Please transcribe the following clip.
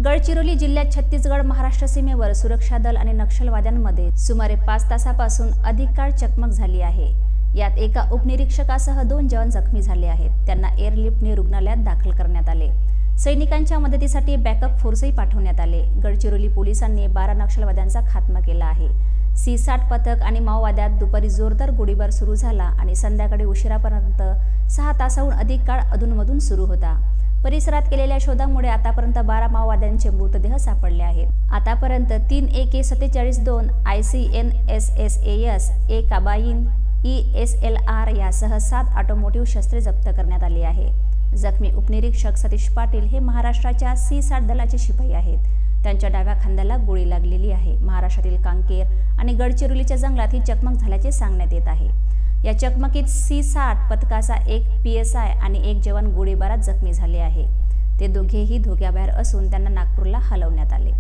गडचिरोली जिल्ह्यात छत्तीसगड महाराष्ट्र सीमेवर सुरक्षा दल आणि नक्षलवाद्यांमध्ये सुमारे 5 तासापासून अधिक काळ चकमक झाली आहे। यात एका उपनिरीक्षकासह 2 जवान जखमी झाले आहेत। त्यांना एअरलिफ्टने रुग्णालयात दाखल करण्यात आले। सैनिकांच्या मदतीसाठी बॅकअप फोर्सही पाठवण्यात आले। गडचिरोली पोलिसांनी 12 नक्षलवाद्यांचा खात्मा केला आहे। C60 पथक आणि माओवाद्यात दुपारी जोरदार गोळीबार सुरू झाला आणि संध्याकाळी उशिरापर्यंत 6 तासाहून अधिक काळ अधूनमधून सुरू होता। परिसरात केलेल्या शोधामुळे आतापर्यंत 12 माओवाद्यांचे मृतदेह सापडले आहेत। आतापर्यंत 3 AK-47, 2 ICNSSAS, 1 कार्बाइन ESLR यासह 7 ऑटोमोटिव्ह शस्त्रे जप्त करण्यात आली आहे। जखमी उपनिरीक्षक सतीश पाटील हे महाराष्ट्राच्या C60 दलाचे शिपाई आहेत। त्यांच्या डाव्या खांद्याला गोळी लागलेली आहे। महाराष्ट्रातील कांकेर आणि गडचिरोलीच्या जंगलात ही चकमक झाल्याचे सांगण्यात येत आहे। या चकमकीत C60 पथकाचा 1 PSI आणि 1 जवान गोळीबारात जखमी झाले आहे। ते दोघेही धोक्याबाहेर असून त्यांना नागपूरला हलवण्यात आले।